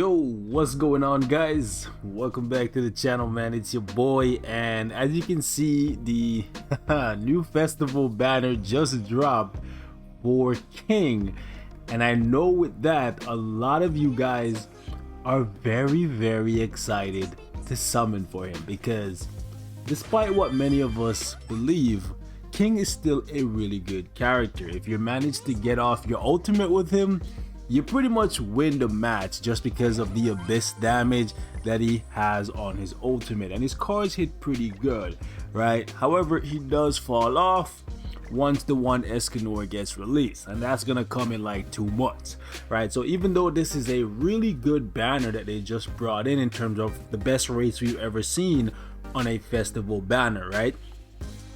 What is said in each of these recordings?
Yo, what's going on, guys? Welcome back to the channel, man. It's your boy, and as you can see, the new festival banner just dropped for King. And I know with that, a lot of you guys are very excited to summon for him, because despite what many of us believe, King is still a really good character. If you manage to get off your ultimate with him, you pretty much win the match just because of the abyss damage that he has on his ultimate, and his cards hit pretty good, right? However, he does fall off once the one Escanor gets released, and that's gonna come in like 2 months, right? So even though this is a really good banner that they just brought in terms of the best rates we've ever seen on a festival banner, right?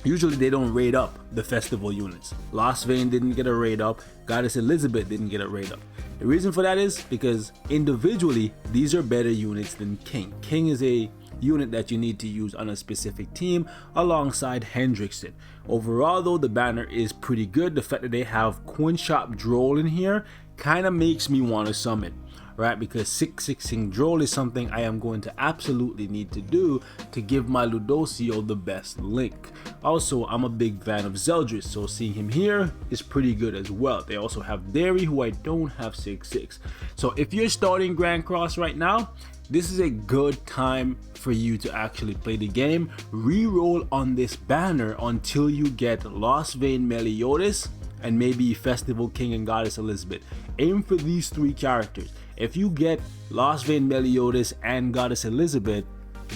Usually they don't rate up the festival units. Lost Vein didn't get a rate up, Goddess Elizabeth didn't get a rate up. The reason for that is because individually these are better units than King. King is a unit that you need to use on a specific team alongside Hendrickson. Overall though, the banner is pretty good. The fact that they have Coin Shop Droll in here kind of makes me want to summon, right? Because 6-6ing Droll is something I am going to absolutely need to do to give my Ludosio the best link. Also, I'm a big fan of Zeldris, so seeing him here is pretty good as well. They also have Derry, who I don't have 6-6. So if you're starting Grand Cross right now, this is a good time for you to actually play the game. Reroll on this banner until you get Lost Vein Meliodas and maybe Festival King and Goddess Elizabeth. Aim for these 3 characters. If you get Lost Vein Meliodas and Goddess Elizabeth,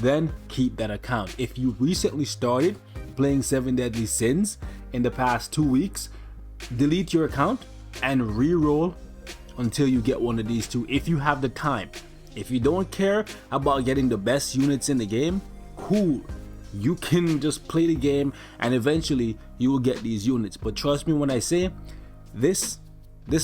then keep that account. If you recently started playing 7 Deadly Sins in the past 2 weeks, delete your account and re-roll until you get one of these 2 if you have the time. If you don't care about getting the best units in the game, cool. You can just play the game and eventually you will get these units. But trust me when I say this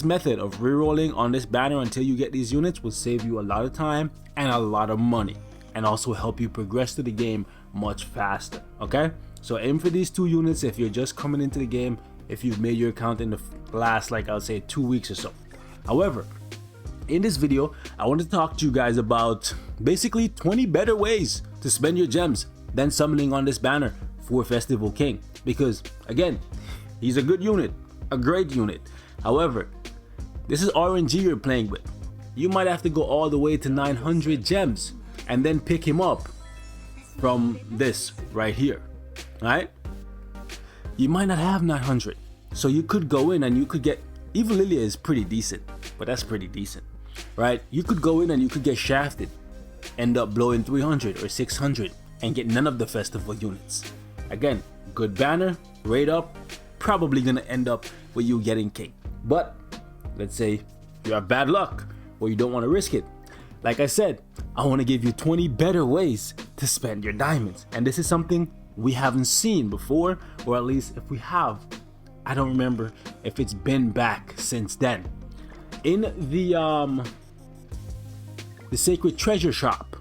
method of re-rolling on this banner until you get these units will save you a lot of time and a lot of money, and also help you progress to the game much faster. Okay, so aim for these 2 units if you're just coming into the game, if you've made your account in the last, like I'll say, 2 weeks or so. However, in this video I want to talk to you guys about basically 20 better ways to spend your gems than summoning on this banner for Festival King, because again, he's a good unit, a great unit. However, this is RNG you're playing with. You might have to go all the way to 900 gems and then pick him up from this right here, right? You might not have 900, so you could go in and you could get, even Lilia is pretty decent, but that's pretty decent, right? You could go in and you could get shafted, end up blowing 300 or 600 and get none of the festival units. Again, good banner, rate up, probably gonna end up with you getting King. But let's say you have bad luck or you don't want to risk it. Like I said, I want to give you 20 better ways to spend your diamonds, and this is something we haven't seen before, or at least if we have, I don't remember if it's been back since then. In the Sacred Treasure Shop,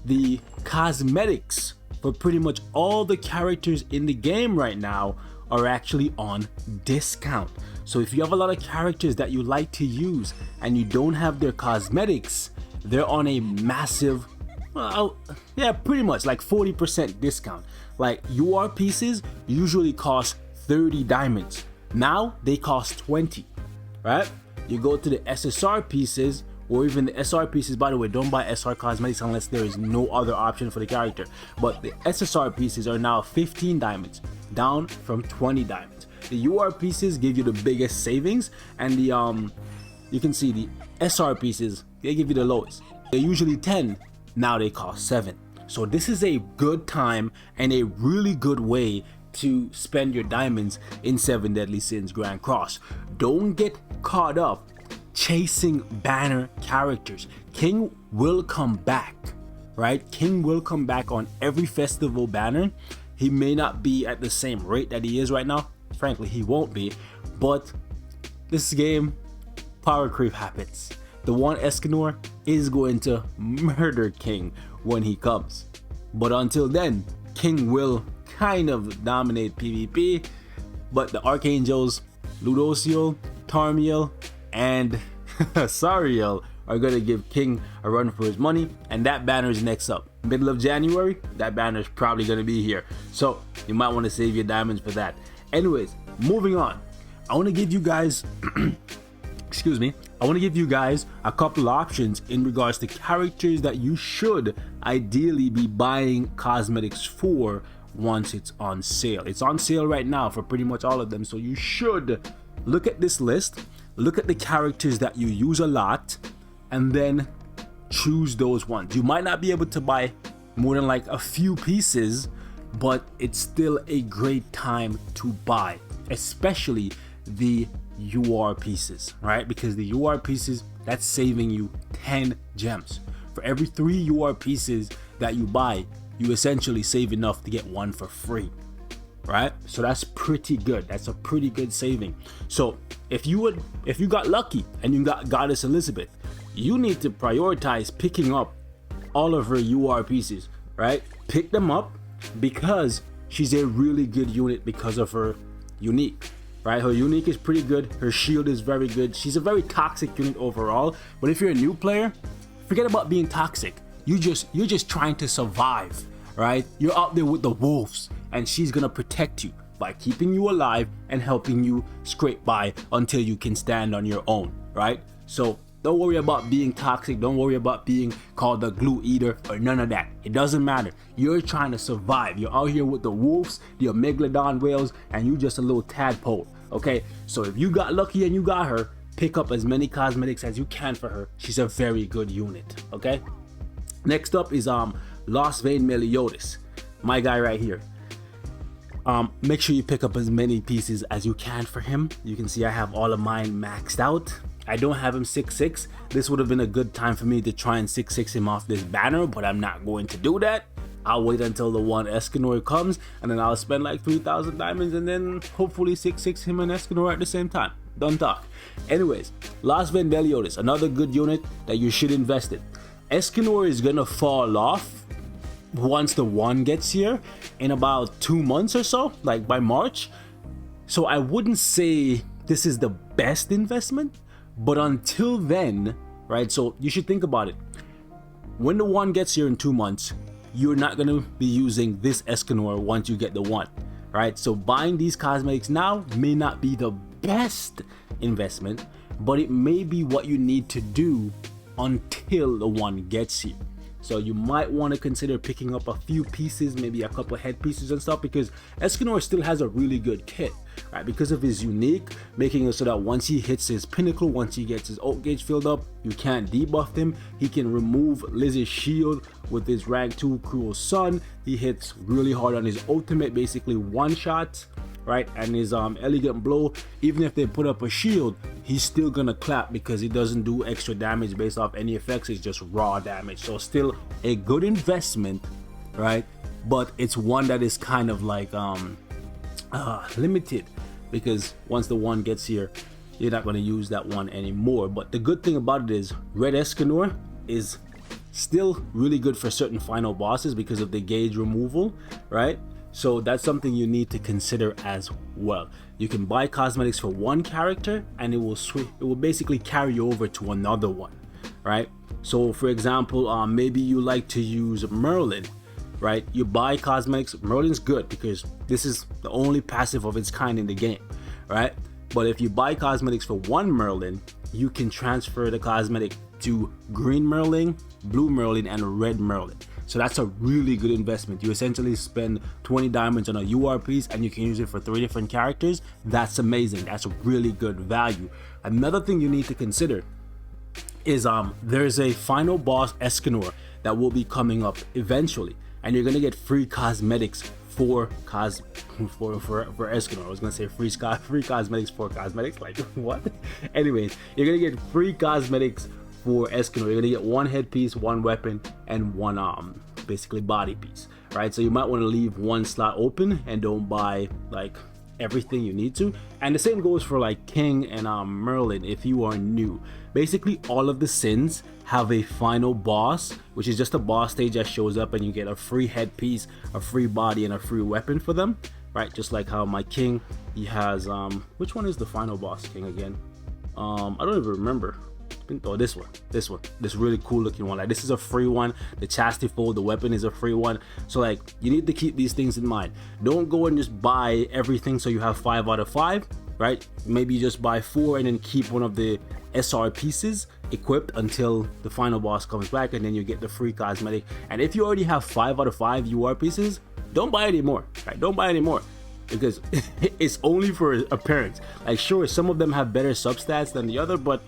the cosmetics for pretty much all the characters in the game right now are actually on discount. So if you have a lot of characters that you like to use and you don't have their cosmetics, they're on a massive, well, yeah, pretty much like 40% discount. Like UR pieces usually cost 30 diamonds. Now they cost 20, right? You go to the SSR pieces, or even the SR pieces. By the way, don't buy SR cosmetics unless there is no other option for the character. But the SSR pieces are now 15 diamonds, down from 20 diamonds. The UR pieces give you the biggest savings, and the you can see the SR pieces, they give you the lowest. They're usually 10, now they cost 7. So this is a good time and a really good way to spend your diamonds in 7 Deadly Sins Grand Cross. Don't get caught up chasing banner characters. King will come back, right? King will come back on every festival banner. He may not be at the same rate that he is right now. Frankly, he won't be, but this game, power creep happens. The one Escanor is going to murder King when he comes, but until then, King will kind of dominate PvP. But the Archangels, Ludosio, Tarmiel, and Sariel are gonna give King a run for his money, and that banner is next up. Middle of January, that banner is probably gonna be here. So you might want to save your diamonds for that. Anyways, moving on. I want to give you guys excuse me, I want to give you guys a couple options in regards to characters that you should ideally be buying cosmetics for once it's on sale. It's on sale right now for pretty much all of them, so you should look at this list, look at the characters that you use a lot, and then choose those ones. You might not be able to buy more than like a few pieces, but it's still a great time to buy, especially the UR pieces, right? Because the UR pieces, that's saving you 10 gems. For every 3 UR pieces that you buy, you essentially save enough to get one for free, right? So that's pretty good. That's a pretty good saving. So if you got lucky and you got Goddess Elizabeth, you need to prioritize picking up all of her UR pieces, right? Pick them up because she's a really good unit because of her unique, right? Her unique is pretty good. Her shield is very good. She's a very toxic unit overall. But if you're a new player, forget about being toxic. You're just trying to survive, right? You're out there with the wolves, and she's gonna protect you by keeping you alive and helping you scrape by until you can stand on your own, right? So don't worry about being toxic. Don't worry about being called the glue eater or none of that. It doesn't matter. You're trying to survive. You're out here with the wolves, the megalodon whales, and you just a little tadpole. Okay, so if you got lucky and you got her, pick up as many cosmetics as you can for her. She's a very good unit. Okay. Next up is Lost Vein Meliodas, my guy right here. Make sure you pick up as many pieces as you can for him. You can see I have all of mine maxed out. I don't have him 6-6. This would have been a good time for me to try and 6-6 him off this banner, but I'm not going to do that. I'll wait until the one Escanor comes, and then I'll spend like 3,000 diamonds and then hopefully 6-6 him and Escanor at the same time. Done talk. Anyways, Lost Vein Meliodas, another good unit that you should invest in. Escanor is gonna fall off once the one gets here in about 2 months or so, like by March. So I wouldn't say this is the best investment, but until then, right? So you should think about it. When the one gets here in 2 months, you're not gonna be using this Escanor once you get the one, right? So buying these cosmetics now may not be the best investment, but it may be what you need to do until the one gets here. So you might want to consider picking up a few pieces, maybe a couple head pieces and stuff, because Escanor still has a really good kit, right? Because of his unique, making it so that once he hits his pinnacle, once he gets his ult gauge filled up, you can't debuff him. He can remove Liz's shield with his rank 2 Cruel Sun. He hits really hard on his ultimate, basically one shot, right? And his elegant blow, even if they put up a shield, he's still gonna clap because he doesn't do extra damage based off any effects. It's just raw damage. So still a good investment, right? But it's one that is kind of like limited, because once the one gets here, you're not going to use that one anymore. But the good thing about it is Red Escanor is still really good for certain final bosses because of the gauge removal, right? So that's something you need to consider as well. You can buy cosmetics for one character and it will basically carry you over to another one, right? So for example, maybe you like to use Merlin, right? You buy cosmetics. Merlin's good because this is the only passive of its kind in the game, right? But if you buy cosmetics for one Merlin, you can transfer the cosmetic to green Merlin, blue Merlin, and red Merlin. So that's a really good investment. You essentially spend 20 diamonds on a UR piece and you can use it for 3 different characters. That's amazing. That's a really good value. Another thing you need to consider is there's a final boss Escanor that will be coming up eventually, and you're gonna get free cosmetics for Escanor. I was gonna say free cosmetics for cosmetics, like what? Anyways, you're gonna get free cosmetics for Escanor. You're gonna get 1 headpiece, 1 weapon, and 1 basically body piece, right? So you might want to leave 1 slot open and don't buy like everything you need to. And the same goes for like King and Merlin if you are new. Basically all of the sins have a final boss, which is just a boss stage that shows up and you get a free headpiece, a free body, and a free weapon for them, right? Just like how my King, he has which one is the final boss King again? I don't even remember. Oh, this really cool looking one. Like, this is a free one. The chastity fold, the weapon is a free one. So like, you need to keep these things in mind. Don't go and just buy everything so you have 5 out of 5, right? Maybe you just buy 4 and then keep one of the SR pieces equipped until the final boss comes back, and then you get the free cosmetic. And if you already have 5 out of 5 UR pieces, don't buy any more, right? Don't buy any more, because it's only for appearance. Like, sure, some of them have better substats than the other, but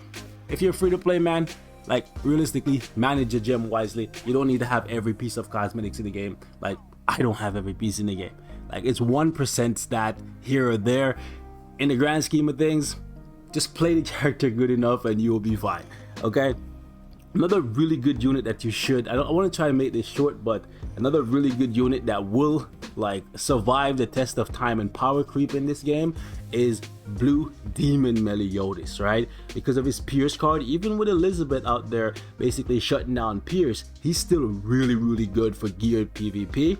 if you're free to play, man, like, realistically, manage your gem wisely. You don't need to have every piece of cosmetics in the game. Like, I don't have every piece in the game. Like, it's 1% stat here or there. In the grand scheme of things, just play the character good enough and you'll be fine, okay? Another really good unit that you should, I want to try to make this short, but another really good unit that will like survive the test of time and power creep in this game is Blue Demon Meliodas, right? Because of his Pierce card, even with Elizabeth out there basically shutting down Pierce, he's still really good for geared PvP.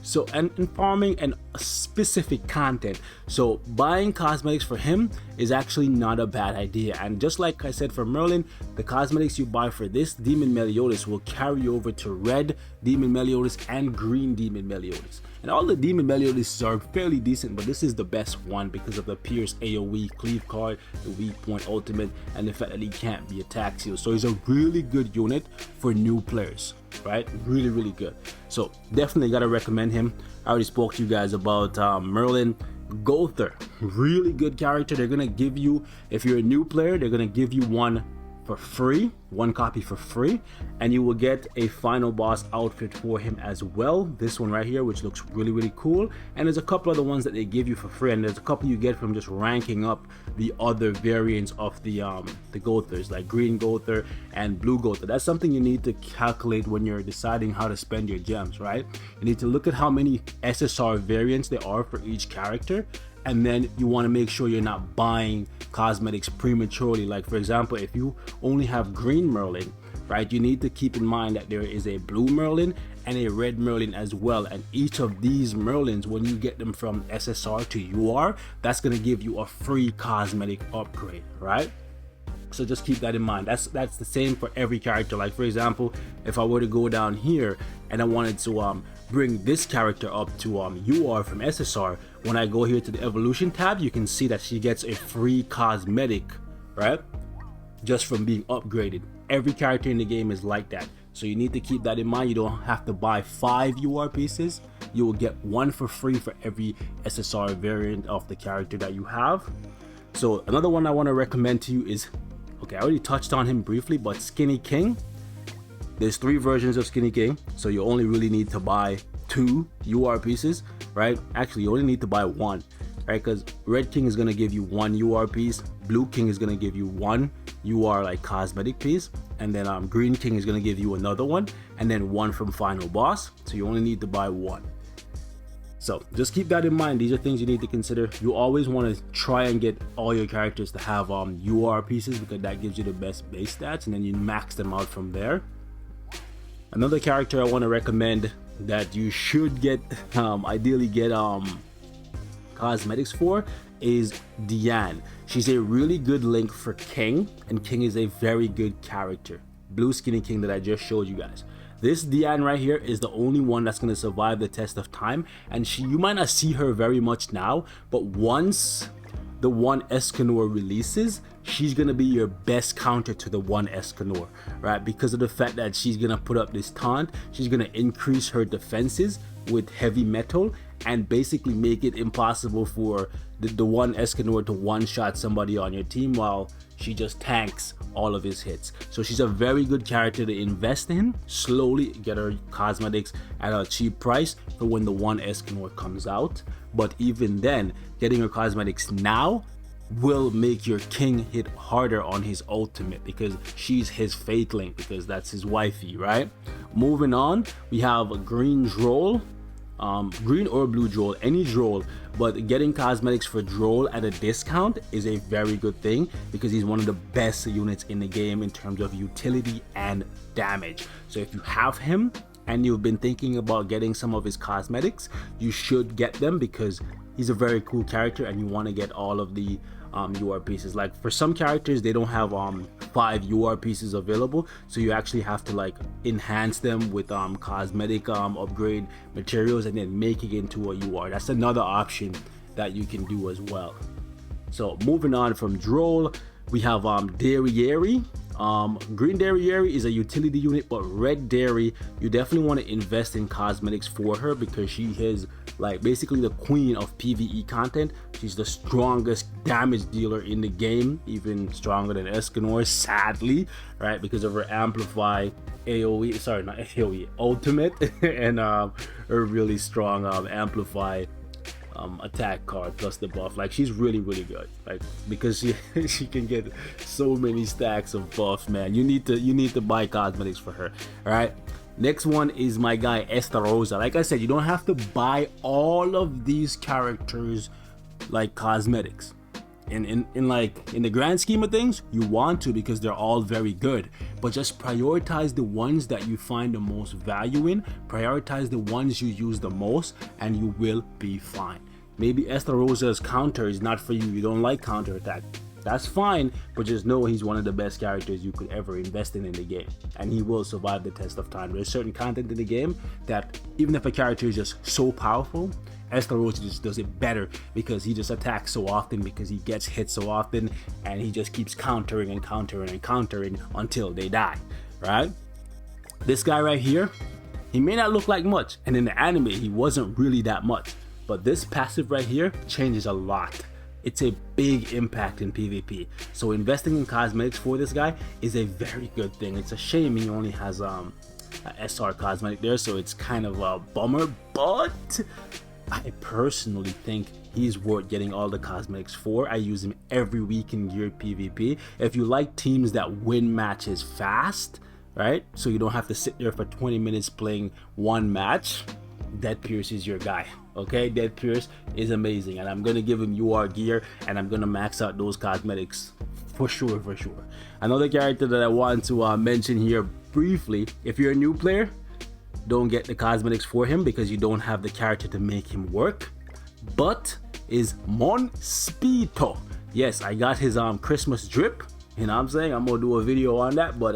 So, and in farming and specific content. So buying cosmetics for him is actually not a bad idea. And just like I said for Merlin, the cosmetics you buy for this Demon Meliodas will carry over to red Demon Meliodas and green Demon Meliodas. And all the Demon Meliodas are fairly decent, but this is the best one because of the Pierce AoE cleave card, the weak point ultimate, and the fact that he can't be attack sealed. So he's a really good unit for new players, right? Really good. So definitely gotta recommend him. I already spoke to you guys about Merlin. Gother, really good character. They're gonna give you, if you're a new player, they're gonna give you one for free, one copy for free, and you will get a final boss outfit for him as well. This one right here, which looks really cool. And there's a couple other ones that they give you for free, and there's a couple you get from just ranking up the other variants of the Gothers, like green Gother and blue Gother. That's something you need to calculate when you're deciding how to spend your gems, right? You need to look at how many SSR variants there are for each character, and then you want to make sure you're not buying cosmetics prematurely. Like, for example, if you only have green Merlin, right, you need to keep in mind that there is a blue Merlin and a red Merlin as well, and each of these Merlins, when you get them from SSR to UR, that's going to give you a free cosmetic upgrade, right? So just keep that in mind. That's the same for every character. Like, for example, if I were to go down here and I wanted to bring this character up to UR from SSR, when I go here to the evolution tab, you can see that she gets a free cosmetic, right, just from being upgraded. Every character in the game is like that, so you need to keep that in mind. You don't have to buy 5 UR pieces. You will get 1 for free for every SSR variant of the character that you have. So another one I want to recommend to you is, okay, I already touched on him briefly, but Skinny King. There's 3 versions of Skinny King, so you only really need to buy 2 UR pieces, right? Actually, you only need to buy 1, right? Because Red King is going to give you 1 UR piece, Blue King is going to give you 1 UR like cosmetic piece, and then Green King is going to give you another one, and then 1 from Final Boss. So you only need to buy 1. So just keep that in mind. These are things you need to consider. You always want to try and get all your characters to have UR pieces, because that gives you the best base stats, and then you max them out from there. Another character I want to recommend that you should get, ideally get cosmetics for, is Diane. She's a really good link for King, and King is a very good character. Blue Skinny King that I just showed you guys. This Diane right here is the only one that's going to survive the test of time, and you might not see her very much now, but once the one Escanor releases, she's gonna be your best counter to the one Escanor, right? Because of the fact that she's gonna put up this taunt, she's gonna increase her defenses with heavy metal and basically make it impossible for the one Escanor to one-shot somebody on your team while she just tanks all of his hits. So she's a very good character to invest in, slowly get her cosmetics at a cheap price for when the one Escanor comes out. But even then, getting her cosmetics now will make your King hit harder on his ultimate, because she's his fate link, because that's his wifey, right? Moving on, we have a green Droll, green or blue Droll, any Droll, but getting cosmetics for Droll at a discount is a very good thing, because he's one of the best units in the game in terms of utility and damage. So if you have him and you've been thinking about getting some of his cosmetics, you should get them, because he's a very cool character and you want to get all of the UR pieces. Like for some characters, they don't have 5 UR pieces available, so you actually have to like enhance them with cosmetic upgrade materials and then make it into a UR. That's another option that you can do as well. So moving on from Droll, we have Derriere. Green Derriere is a utility unit, but Red Derry, you definitely want to invest in cosmetics for her because she is like basically the queen of PvE content. She's the strongest damage dealer in the game, even stronger than Escanor, sadly, right? Because of her Amplify AoE, sorry, not AoE, Ultimate, and her really strong Amplify attack card plus the buff. Like she's really good, like because she can get so many stacks of buffs, man. You need to buy cosmetics for her. All right, next one is my guy Estarossa. Like I said, you don't have to buy all of these characters like cosmetics. In the grand scheme of things, you want to because they're all very good, but just prioritize the ones that you find the most value in, prioritize the ones you use the most, and you will be fine. Maybe Estarossa's counter is not for you, you don't like counter attack, that's fine, but just know he's one of the best characters you could ever invest in the game, and he will survive the test of time. There's certain content in the game that even if a character is just so powerful, Estarossa just does it better because he just attacks so often, because he gets hit so often, and he just keeps countering and countering and countering until they die, right? This guy right here, he may not look like much, and in the anime he wasn't really that much, but this passive right here changes a lot. It's a big impact in PvP, so investing in cosmetics for this guy is a very good thing. It's a shame he only has a SR cosmetic there, so it's kind of a bummer, but I personally think he's worth getting all the cosmetics for. I use him every week in geared PvP. If you like teams that win matches fast, right, so you don't have to sit there for 20 minutes playing one match, Dead Pierce is your guy. Okay, Dead Pierce is amazing, and I'm gonna give him UR gear, and I'm gonna max out those cosmetics for sure. Another character that I want to mention here briefly, if you're a new player, don't get the cosmetics for him because you don't have the character to make him work, but is Monspito. Yes, I got his Christmas drip, you know what I'm saying? I'm gonna do a video on that, but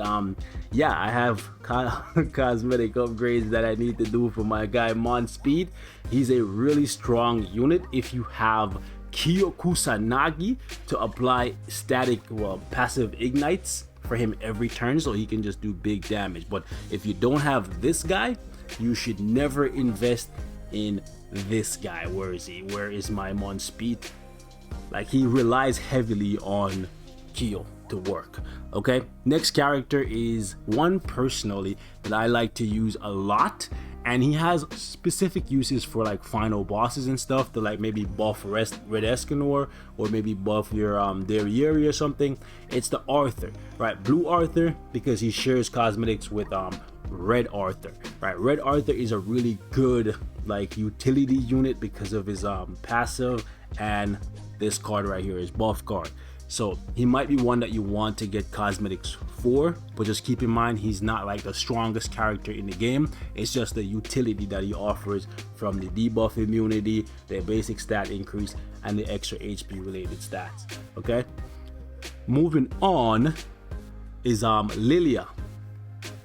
yeah, I have cosmetic upgrades that I need to do for my guy Monspeed. He's a really strong unit if you have Kyokusanagi to apply static, well, passive ignites for him every turn, so he can just do big damage. But if you don't have this guy, you should never invest in this guy. Where is he? Where is my Monspeed? Like, he relies heavily on Kyo to work. Okay, next character is one personally that I like to use a lot, and he has specific uses for like final bosses and stuff to like maybe buff Red Escanor or maybe buff your Derriere or something. It's the Arthur, right? Blue Arthur, because he shares cosmetics with Red Arthur, right? Red Arthur is a really good like utility unit because of his passive, and this card right here is buff card. So he might be one that you want to get cosmetics for, but just keep in mind he's not like the strongest character in the game. It's just the utility that he offers from the debuff immunity, the basic stat increase, and the extra HP related stats. Okay, moving on is Lilia.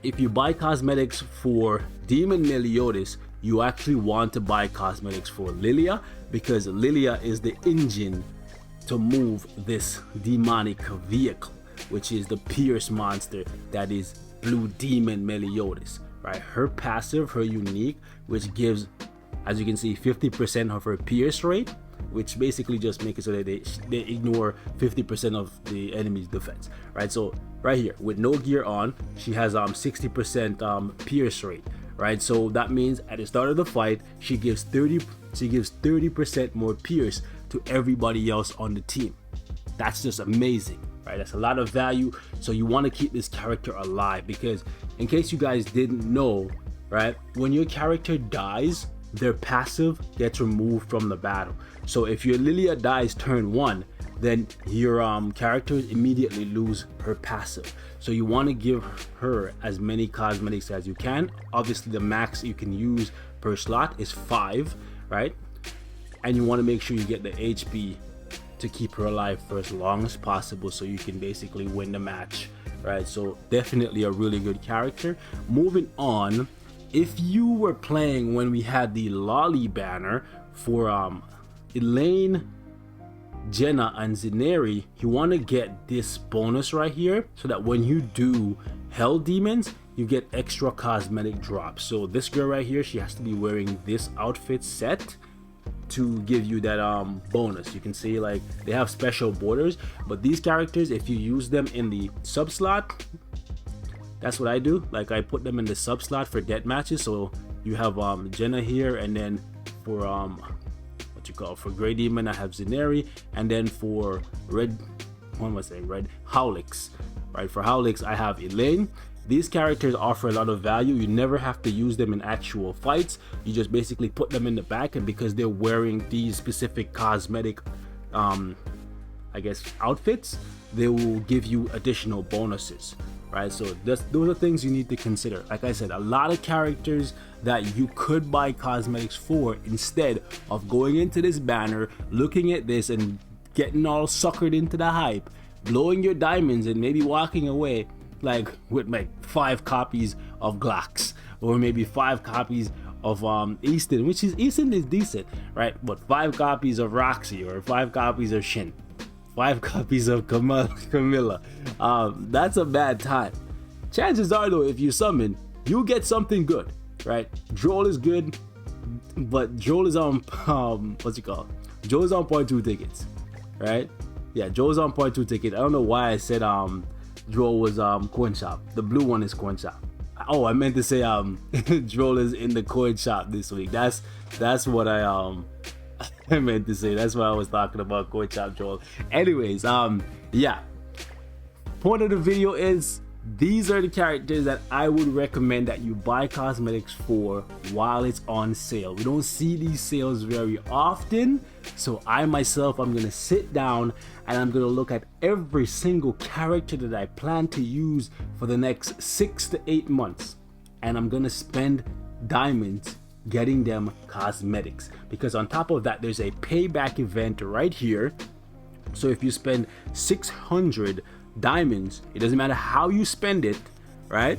If you buy cosmetics for Demon Meliodas, you actually want to buy cosmetics for Lilia, because Lilia is the engine to move this demonic vehicle, which is the Pierce monster that is Blue Demon Meliodas, right? Her passive, her unique, which gives, as you can see, 50% of her pierce rate, which basically just makes it so that they ignore 50% of the enemy's defense, right? So right here with no gear on, she has 60% pierce rate, right? So that means at the start of the fight, she gives 30% more pierce to everybody else on the team. That's just amazing, right? That's a lot of value. So you want to keep this character alive, because in case you guys didn't know, right, when your character dies, their passive gets removed from the battle. So if your Lilia dies turn 1, then your characters immediately lose her passive. So you want to give her as many cosmetics as you can. Obviously the max you can use per slot is 5, right? And you want to make sure you get the HP to keep her alive for as long as possible so you can basically win the match, right? So definitely a really good character. Moving on, if you were playing when we had the Lolly banner for Elaine, Jenna, and Zeneri, you want to get this bonus right here so that when you do Hell Demons, you get extra cosmetic drops. So this girl right here, she has to be wearing this outfit set to give you that bonus. You can see like they have special borders, but these characters, if you use them in the sub slot, that's what I do. Like I put them in the sub slot for death matches. So you have Jenna here, and then for for Grey Demon I have Zeneri, and then for red Howlix, right? For Howlix I have Elaine. These characters offer a lot of value. You never have to use them in actual fights. You just basically put them in the back, and because they're wearing these specific cosmetic I guess outfits, they will give you additional bonuses, right? So those are things you need to consider. Like I said, a lot of characters that you could buy cosmetics for, instead of going into this banner, looking at this and getting all suckered into the hype, blowing your diamonds and maybe walking away like with like 5 copies of Glocks, or maybe 5 copies of Easton, which is Easton is decent, right? But 5 copies of Roxy, or 5 copies of Shin, 5 copies of Camilla. That's a bad time. Chances are though, if you summon, you'll get something good, right? Droll is good, but Droll is on Joel is on 0.2 tickets, right? Yeah, Joel's on 0.2 tickets. I don't know why I said Droll was coin shop. The blue one is coin shop. Oh, I meant to say Droll is in the coin shop this week. That's what I meant to say. That's why I was talking about coin shop Droll. Anyways, yeah. Point of the video is, these are the characters that I would recommend that you buy cosmetics for while it's on sale. We don't see these sales very often, so I myself, I'm gonna sit down and I'm gonna look at every single character that I plan to use for the next 6 to 8 months, and I'm gonna spend diamonds getting them cosmetics, because on top of that there's a payback event right here. So if you spend 600 diamonds, it doesn't matter how you spend it, right?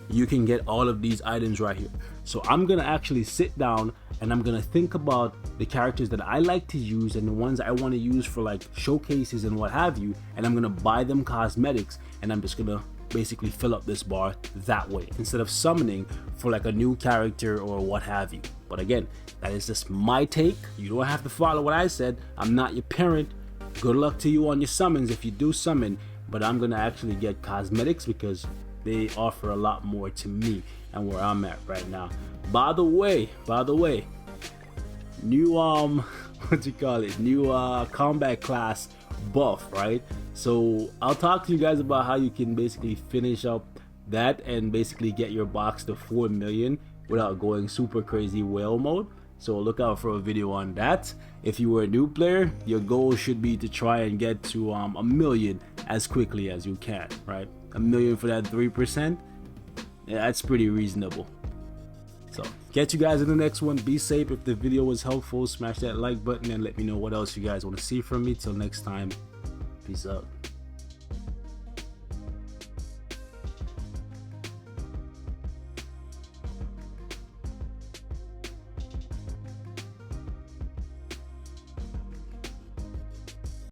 You can get all of these items right here. So I'm gonna actually sit down and I'm gonna think about the characters that I like to use and the ones I want to use for like showcases and what have you, and I'm gonna buy them cosmetics, and I'm just gonna basically fill up this bar that way instead of summoning for like a new character or what have you. But again, that is just my take. You don't have to follow what I said. I'm not your parent. Good luck to you on your summons if you do summon, but I'm gonna actually get cosmetics because they offer a lot more to me and where I'm at right now. By the way, new new combat class buff, right? So I'll talk to you guys about how you can basically finish up that and basically get your box to 4 million without going super crazy whale mode. So look out for a video on that. If you were a new player, your goal should be to try and get to 1 million as quickly as you can, right? 1 million for that 3%, yeah, that's pretty reasonable. So catch you guys in the next one. Be safe. If the video was helpful, smash that like button and let me know what else you guys want to see from me. Till next time, peace out.